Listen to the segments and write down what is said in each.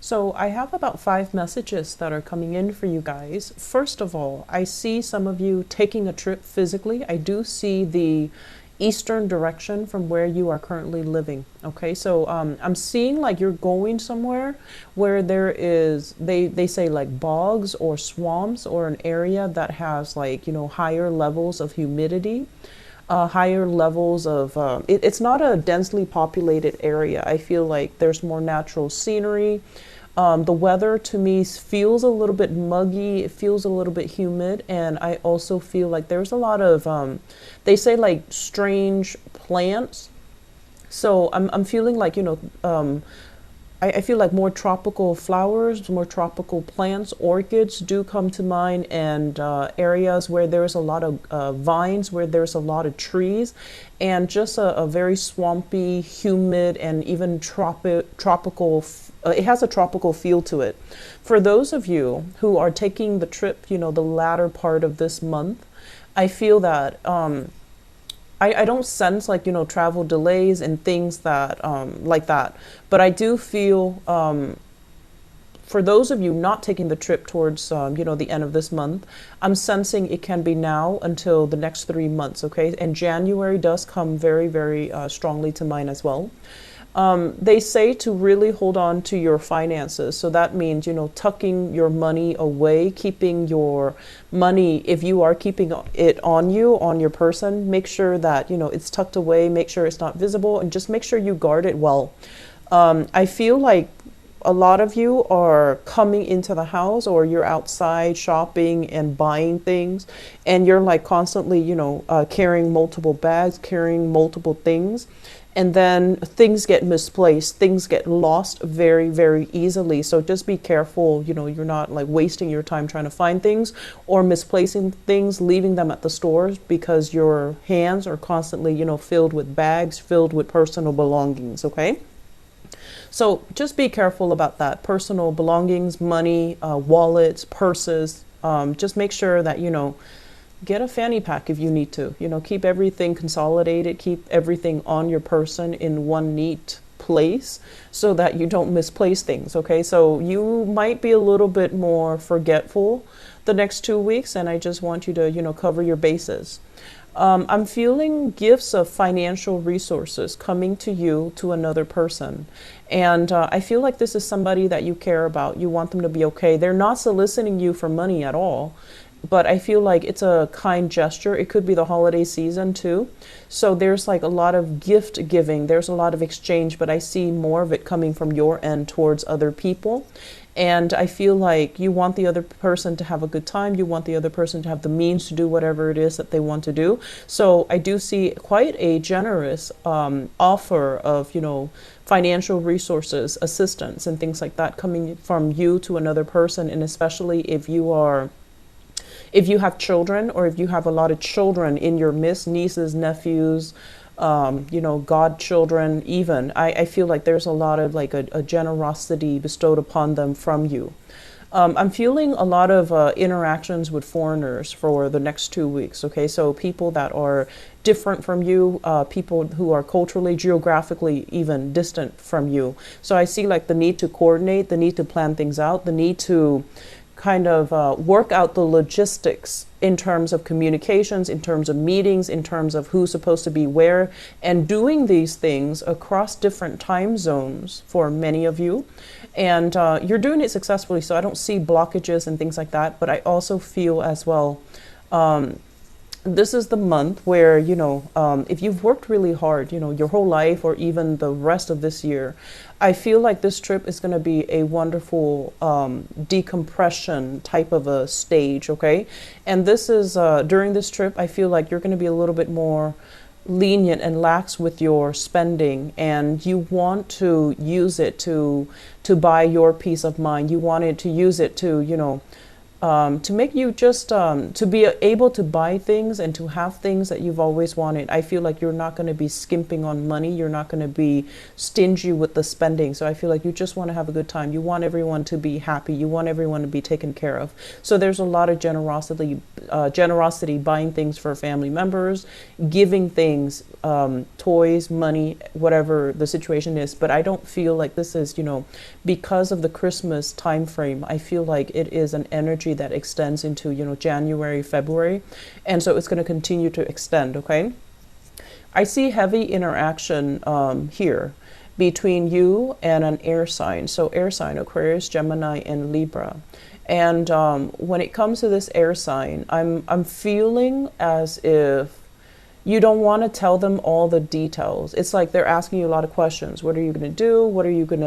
So I have about 5 messages that are coming in for you guys. First of all, I see some of you taking a trip physically. I do see the eastern direction from where you are currently living. Okay, so I'm seeing like you're going somewhere where there is, they say like bogs or swamps or an area that has like, higher levels of humidity, higher levels of, it's not a densely populated area. I feel like there's more natural scenery. The weather to me feels a little bit muggy, it feels a little bit humid, and I also feel like there's a lot of, they say like strange plants. So I'm feeling like, I feel like more tropical flowers, more tropical plants, orchids do come to mind, and areas where there's a lot of vines, where there's a lot of trees, and just a very swampy, humid, and even tropical. It has a tropical feel to it. For those of you who are taking the trip, the latter part of this month, I feel that I don't sense like, travel delays and things that, like that. But I do feel, for those of you not taking the trip towards, the end of this month, I'm sensing it can be now until the next 3 months, okay? And January does come very, very strongly to mind as well. They say to really hold on to your finances. So that means, tucking your money away, keeping your money, if you are keeping it on you, on your person, make sure that, it's tucked away, make sure it's not visible, and just make sure you guard it well. I feel like a lot of you are coming into the house, or you're outside shopping and buying things, and you're like constantly, carrying multiple bags, carrying multiple things. And then things get misplaced, things get lost very, very easily. So just be careful, you're not like wasting your time trying to find things or misplacing things, leaving them at the stores because your hands are constantly, filled with bags, filled with personal belongings, okay? So just be careful about that. Personal belongings, money, wallets, purses. Just make sure that, get a fanny pack if you need to. Keep everything consolidated, keep everything on your person in one neat place so that you don't misplace things, okay? So you might be a little bit more forgetful the next 2 weeks, and I just want you to, cover your bases. I'm feeling gifts of financial resources coming to you, to another person. And I feel like this is somebody that you care about. You want them to be okay. They're not soliciting you for money at all, but I feel like it's a kind gesture. It could be the holiday season too. So there's like a lot of gift giving. There's a lot of exchange, but I see more of it coming from your end towards other people. And I feel like you want the other person to have a good time. You want the other person to have the means to do whatever it is that they want to do. So I do see quite a generous offer of, financial resources, assistance, and things like that coming from you to another person. And especially if you have children, or if you have a lot of children in your midst, nieces, nephews, godchildren even, I feel like there's a lot of like a generosity bestowed upon them from you. I'm feeling a lot of interactions with foreigners for the next 2 weeks, okay? So people that are different from you, people who are culturally, geographically even distant from you. So I see like the need to coordinate, the need to plan things out, the need to kind of work out the logistics in terms of communications, in terms of meetings, in terms of who's supposed to be where, and doing these things across different time zones for many of you. And you're doing it successfully, so I don't see blockages and things like that. But I also feel as well, this is the month where, if you've worked really hard, your whole life or even the rest of this year, I feel like this trip is going to be a wonderful decompression type of a stage, okay? And this is, during this trip, I feel like you're going to be a little bit more lenient and lax with your spending, and you want to use it to buy your peace of mind. You wanted to use it to, to make you just to be able to buy things and to have things that you've always wanted. I feel like you're not going to be skimping on money. You're not going to be stingy with the spending. So I feel like you just want to have a good time. You want everyone to be happy. You want everyone to be taken care of. So there's a lot of generosity, buying things for family members, giving things, toys, money, whatever the situation is. But I don't feel like this is, because of the Christmas time frame, I feel like it is an energy that extends into, January, February. And so it's going to continue to extend, okay? I see heavy interaction here between you and an air sign. So air sign, Aquarius, Gemini, and Libra. And when it comes to this air sign, I'm feeling as if you don't want to tell them all the details. It's like they're asking you a lot of questions. What are you going to do? Where are you going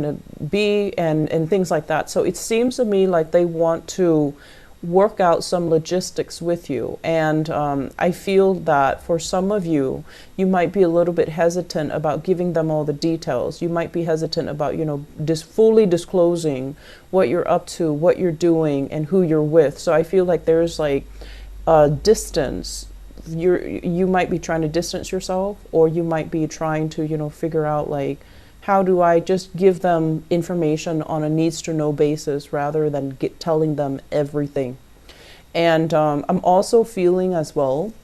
to be? And things like that. So it seems to me like they want to work out some logistics with you. And I feel that for some of you, you might be a little bit hesitant about giving them all the details. You might be hesitant about, fully disclosing what you're up to, what you're doing, and who you're with. So I feel like there's like a distance. You might be trying to distance yourself, or you might be trying to, figure out like, how do I just give them information on a needs to know basis rather than telling them everything. And I'm also feeling as well,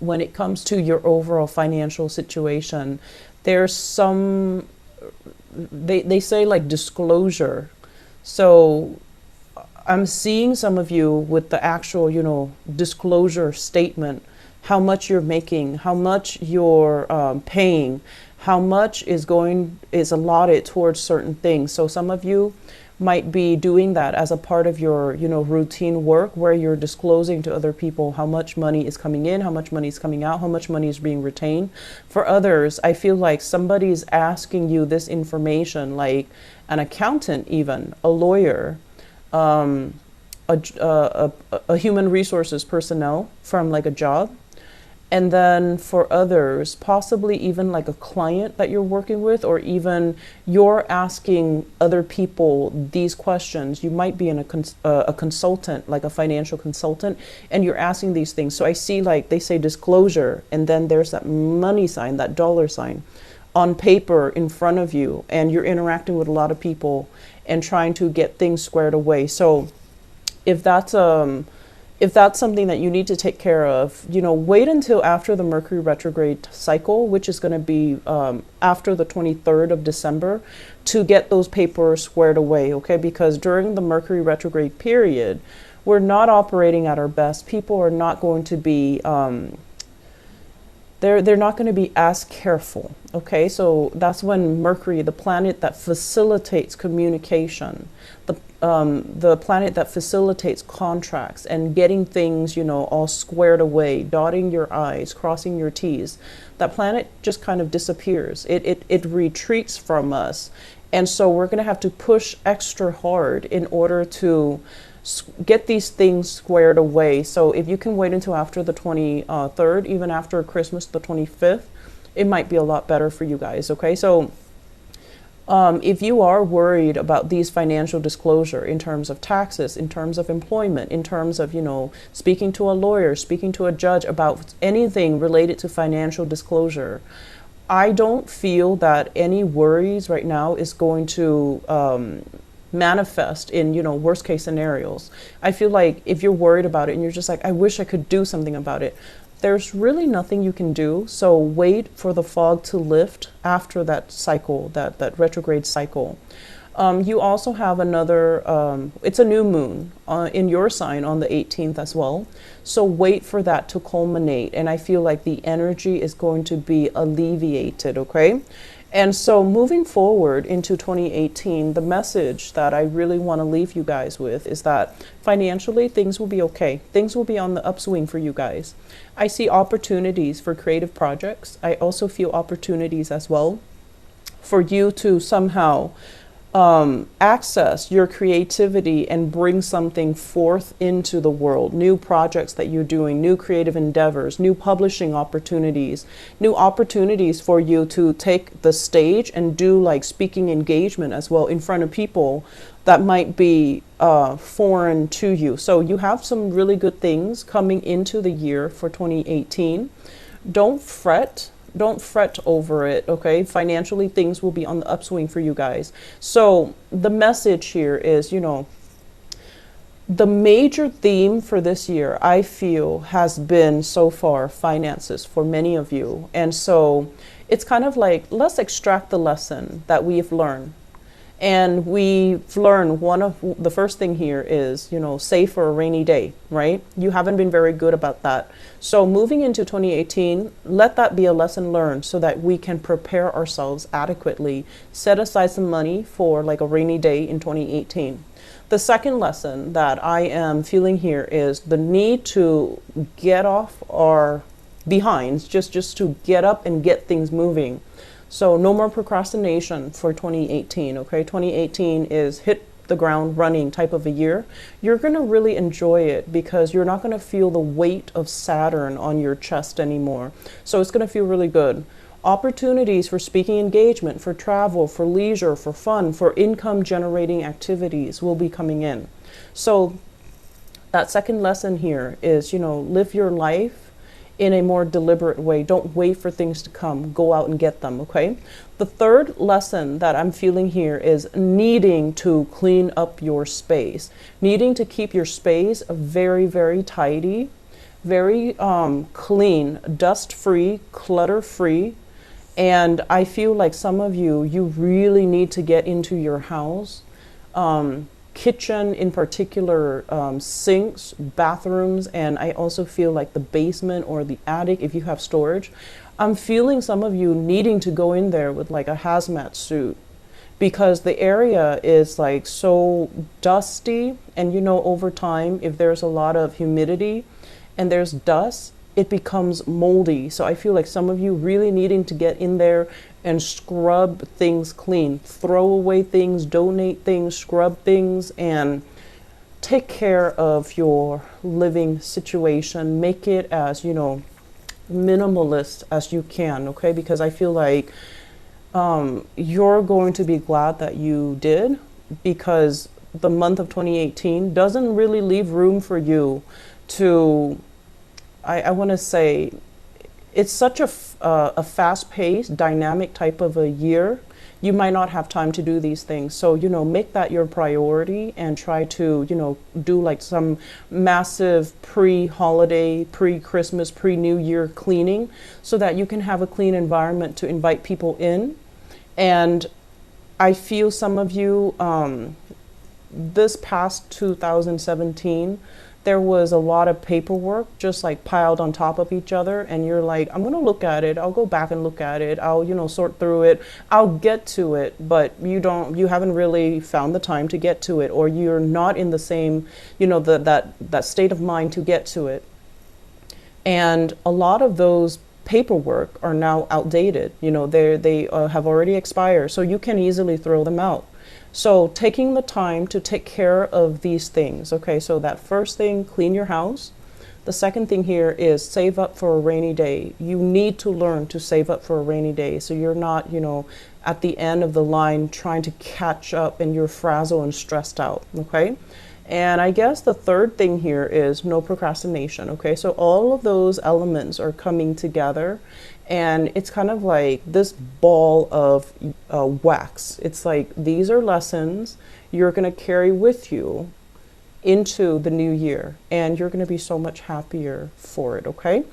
when it comes to your overall financial situation, there's some, they say like disclosure. So I'm seeing some of you with the actual, disclosure statement, how much you're making, how much you're paying, how much is allotted towards certain things. So some of you might be doing that as a part of your, routine work, where you're disclosing to other people how much money is coming in, how much money is coming out, how much money is being retained. For others, I feel like somebody's asking you this information, like an accountant, even a lawyer, a human resources personnel from like a job. And then for others, possibly even like a client that you're working with, or even you're asking other people these questions. You might be a consultant, like a financial consultant, and you're asking these things. So I see, like they say disclosure, and then there's that money sign, that dollar sign on paper in front of you, and you're interacting with a lot of people and trying to get things squared away. So if that's something that you need to take care of, wait until after the Mercury retrograde cycle, which is going to be after the 23rd of December, to get those papers squared away, okay? Because during the Mercury retrograde period, we're not operating at our best. People are not going to be, they're not going to be as careful, okay? So that's when Mercury, the planet that facilitates communication, the planet that facilitates contracts and getting things, all squared away, dotting your I's, crossing your T's, that planet just kind of disappears. It retreats from us. And so we're going to have to push extra hard in order to get these things squared away. So if you can wait until after the 23rd, even after Christmas, the 25th, it might be a lot better for you guys, okay? So if you are worried about these financial disclosure in terms of taxes, in terms of employment, in terms of, speaking to a lawyer, speaking to a judge about anything related to financial disclosure, I don't feel that any worries right now is going to manifest in, worst case scenarios. I feel like if you're worried about it and you're just like, I wish I could do something about it, there's really nothing you can do. So wait for the fog to lift after that cycle, that retrograde cycle. You also have another, it's a new moon in your sign on the 18th as well. So wait for that to culminate. And I feel like the energy is going to be alleviated, okay? And so moving forward into 2018, the message that I really want to leave you guys with is that financially, things will be okay. Things will be on the upswing for you guys. I see opportunities for creative projects. I also feel opportunities as well for you to somehow access your creativity and bring something forth into the world. New projects that you're doing, new creative endeavors, new publishing opportunities, new opportunities for you to take the stage and do like speaking engagement as well in front of people that might be foreign to you. So you have some really good things coming into the year for 2018. Don't fret. Don't fret over it, okay? Financially, things will be on the upswing for you guys. So the message here is, you know, the major theme for this year, I feel, has been so far finances for many of you. And so it's kind of like, let's extract the lesson that we've learned. And we've learned one of the first thing here is, you know, save for a rainy day, right? You haven't been very good about that. So moving into 2018, let that be a lesson learned so that we can prepare ourselves adequately. Set aside some money for like a rainy day in 2018. The second lesson that I am feeling here is the need to get off our behinds, just to get up and get things moving. So no more procrastination for 2018, okay? 2018 is hit the ground running type of a year. You're going to really enjoy it because you're not going to feel the weight of Saturn on your chest anymore. So it's going to feel really good. Opportunities for speaking engagement, for travel, for leisure, for fun, for income generating activities will be coming in. So that second lesson here is, you know, live your life in a more deliberate way. Don't wait for things to come. Go out and get them, okay? The third lesson that I'm feeling here is needing to clean up your space. Needing to keep your space very, very tidy, very clean, dust-free, clutter-free. And I feel like some of you really need to get into your house. Kitchen in particular, sinks, bathrooms, and I also feel like the basement or the attic if you have storage. I'm feeling some of you needing to go in there with like a hazmat suit because the area is like so dusty, and you know, over time, if there's a lot of humidity and there's dust, it becomes moldy. So I feel like some of you really needing to get in there and scrub things clean, throw away things, donate things, scrub things, and take care of your living situation. Make it as, you know, minimalist as you can, okay? Because I feel like you're going to be glad that you did, because the month of 2018 doesn't really leave room for you to, I want to say, it's such a fast-paced, dynamic type of a year. You might not have time to do these things. So, you know, make that your priority and try to, you know, do like some massive pre-holiday, pre-Christmas, pre-New Year cleaning so that you can have a clean environment to invite people in. And I feel some of you, this past 2017, there was a lot of paperwork just like piled on top of each other, and you're like, I'm gonna look at it, I'll go back and look at it, I'll, you know, sort through it, I'll get to it, but you haven't really found the time to get to it, or you're not in the same, you know, that state of mind to get to it. And a lot of those paperwork are now outdated, you know, they have already expired, so you can easily throw them out. So taking the time to take care of these things, okay? So that first thing, clean your house. The second thing here is save up for a rainy day. You need to learn to save up for a rainy day so you're not, you know, at the end of the line trying to catch up and you're frazzled and stressed out, okay? And I guess the third thing here is no procrastination, okay? So all of those elements are coming together, and it's kind of like this ball of wax. It's like these are lessons you're going to carry with you into the new year, and you're going to be so much happier for it, okay?